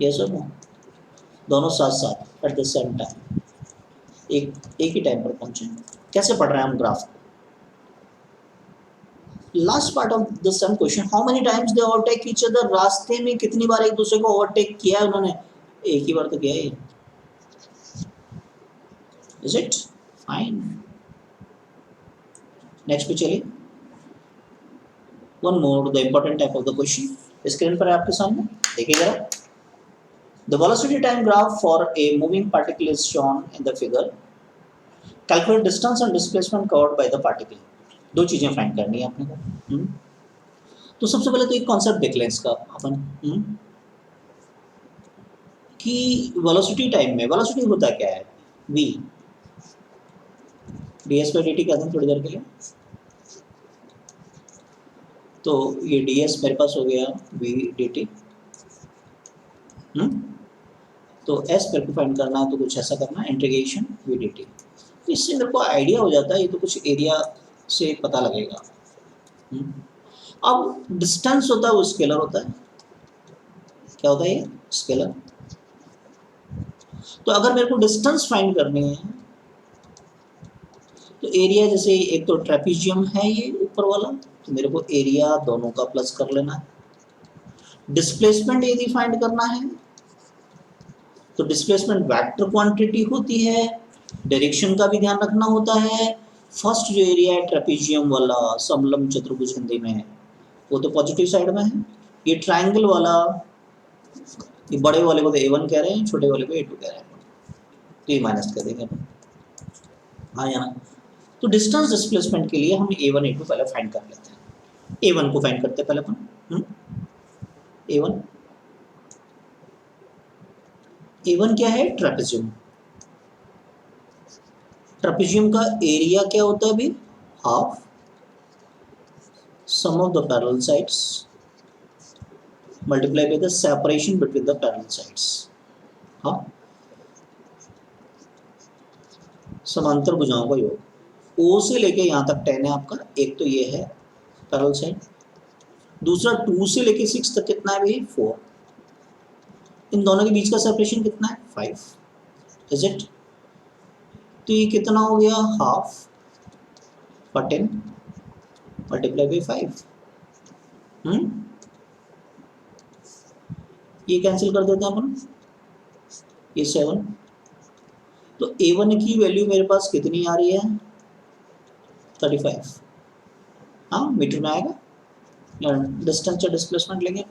यस और नो? दोनों साथ साथ एट द सेम टाइम, एक ही टाइम पर पहुंचे। कैसे पढ़ रहे हैं हम graph? Last part of the sum question, how many times they overtake each other, रास्ते में कितनी बार एक दूसरे को ओवरटेक किया है उन्होंने? एक ही बार तो किया है। Is it fine? नेक्स्ट पे चलिए, one more the important type of the question screen पर है आपके सामने, देखिए जरा। The velocity time graph for a moving particle is shown in the figure, calculate distance and displacement covered by the particle. दो चीजें फाइंड करनी है अपने को। तो सबसे पहले तो एक कॉन्सेप्ट देख लें इसका अपन, कि वेलोसिटी टाइम में वेलोसिटी होता क्या है? v ds by D T कहते हैं थोड़ी देर के लिए। तो ये ds मेरे पास हो गया v dt। तो s मेरे को फाइंड करना है तो कुछ ऐसा करना है, इंटीग्रेशन v dt। तो इससे मेरे को आइडिया हो जाता है, ये तो कुछ एरिया से पता लगेगा। अब डिस्टेंस होता है वो स्केलर होता है, क्या होता है ये? स्केलर। तो अगर मेरे को डिस्टेंस फाइंड करनी है तो एरिया, जैसे एक तो ट्रेपीजियम है ये ऊपर वाला, तो मेरे को एरिया दोनों का प्लस कर लेना है। डिस्प्लेसमेंट यदि फाइंड करना है तो डिस्प्लेसमेंट वेक्टर क्वांटिटी होती है, डायरेक्शन का भी ध्यान रखना होता है। फर्स्ट जो एरिया है ट्रेपीजियम वाला, समलंब चतुर्भुज हिंदी में, वो तो पॉजिटिव साइड में है। ये ट्राइंगल वाला, ये बड़े वाले को तो A1 कह रहे हैं, छोटे वाले को A2 कह रहे हैं, तो ये माइनस कर देंगे अपन। हाँ या ना? तो डिस्टेंस डिस्प्लेसमेंट के लिए हम A1 A2 पहले फाइंड कर लेते हैं। A1 को फाइंड करते हैं पहले अपन। A1 A1 क्या है? ट्रेपेजियम। ट्रेपेजियम का एरिया क्या होता है अभी? Half sum of the parallel sides multiply by the separation between the parallel sides. हाँ, समांतर भुजाओं का योग। O से लेके यहाँ तक 10 है आपका, एक तो ये है पैरेलल साइड, दूसरा 2 से लेके 6 तक कितना है भाई? 4। इन दोनों के बीच का सेपरेशन कितना है? 5। Is it? तो ये कितना हो गया? हाफ पर 10 मल्टीप्लाई बाई 5। ये कैंसिल कर देते हैं अपन, ये 7। तो A1 की वैल्यू मेरे पास कितनी आ रही है? 35। हाँ, मीटर में आएगा। डिस्टेंस या डिस्प्लेसमेंट लेंगे।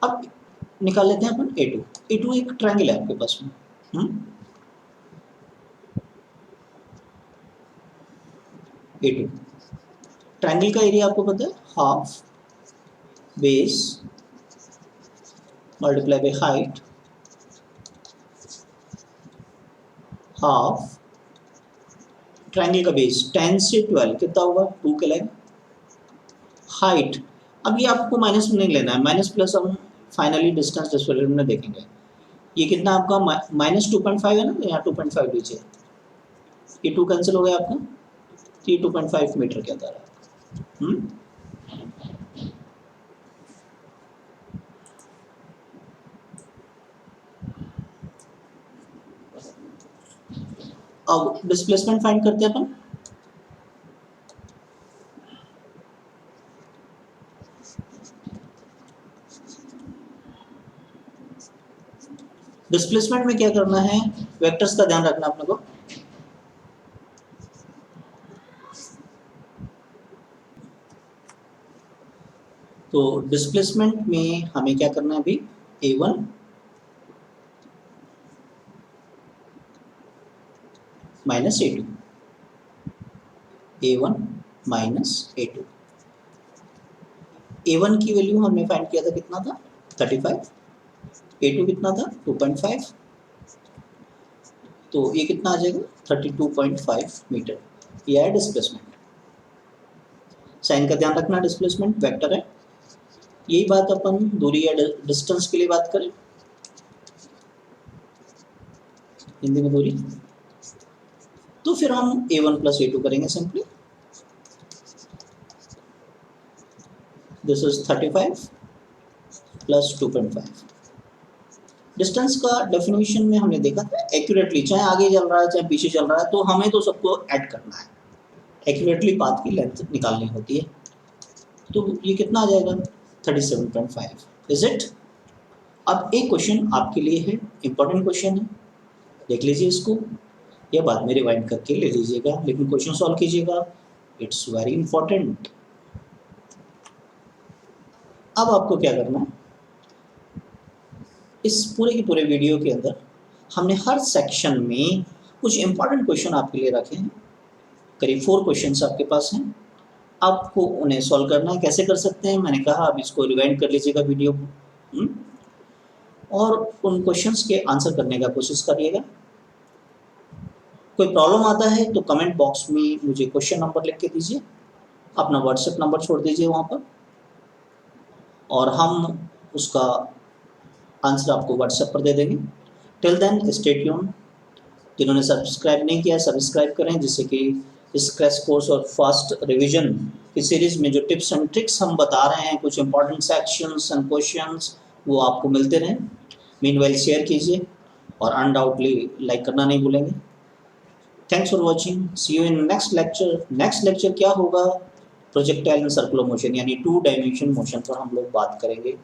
अब निकाल लेते हैं अपन A2। A2 एक ट्रायंगल है आपके पास में। A2 ट्रायंगल का एरिया आपको पता है, half base multiply by height, half triangle का बेस 10 से 12 कितना होगा? 2 के लाइन। हाइट, अब ये आपको माइनस में नहीं लेना है, माइनस प्लस हम फाइनली डिस्टेंस डिस्प्लेसमेंट में देखेंगे। ये कितना आपका -2.5 है ना, तो यहाँ 2.5 लीजिए, ये 2 कैंसिल हो गया आपका, तो ये 2.5 मीटर के अंदर है। अब डिस्प्लेसमेंट फाइंड करते हैं अपन। डिस्प्लेसमेंट में क्या करना है, वेक्टर्स का ध्यान रखना अपने को। तो डिस्प्लेसमेंट में हमें क्या करना है अभी, a1 minus a2, a1 minus a2। a1 की वैल्यू हमने फाइंड किया था, कितना था 35, a2 कितना था 2.5, तो ये कितना आ जाएगा 32.5 मीटर। ये है डिस्प्लेसमेंट। साइन का ध्यान रखना, डिस्प्लेसमेंट वेक्टर है। यही बात अपन दूरी या डिस्टेंस के लिए बात करें, हिंदी में दूरी, तो फिर हम a1 प्लस a2 करेंगे simply. This is 35 plus 2.5। Distance का डेफिनेशन में हमने देखा था एक्यूरेटली, चाहे आगे चल रहा है चाहे पीछे चल रहा है, तो हमें तो सबको ऐड करना है, एक्यूरेटली पाथ की लेंथ निकालनी होती है। तो ये कितना आ जाएगा 37.5, इज इट। अब एक क्वेश्चन आपके लिए है, इंपॉर्टेंट क्वेश्चन है, देख लीजिए इसको, या बाद में रिवाइंड करके ले लीजिएगा, लेकिन क्वेश्चन सॉल्व कीजिएगा, इट्स वेरी इंपॉर्टेंट। अब आपको क्या करना है, इस पूरे के पूरे वीडियो के अंदर हमने हर सेक्शन में कुछ इंपॉर्टेंट क्वेश्चन आपके लिए रखे हैं, करीब 4 क्वेश्चंस आपके पास हैं। आपको उन्हें सॉल्व करना है। कैसे कर सकते हैं, मैंने कहा अब इसको रिवाइंड कर लीजिएगा वीडियो को, और उन क्वेश्चंस के आंसर करने का कोशिश करिएगा। कोई प्रॉब्लम आता है तो कमेंट बॉक्स में मुझे क्वेश्चन नंबर लिख के दीजिए, अपना व्हाट्सएप नंबर छोड़ दीजिए वहाँ पर, और हम उसका आंसर आपको व्हाट्सएप पर दे देंगे। Till then stay tune. जिन्होंने सब्सक्राइब नहीं किया सब्सक्राइब करें, जिससे कि इस क्रैश कोर्स और फास्ट रिवीजन की सीरीज़ में जो टिप्स एंड ट्रिक्स हम बता रहे हैं, कुछ इंपॉर्टेंट सेक्शंस एंड क्वेश्चंस, वो आपको मिलते रहें। मीनवाइल शेयर कीजिए और अनडाउटली लाइक करना नहीं भूलेंगे। Thanks for watching, see you in next lecture. Next lecture क्या होगा, प्रोजेक्टाइल इन सर्कुलर मोशन यानी 2 डायमेंशन मोशन पर हम लोग बात करेंगे।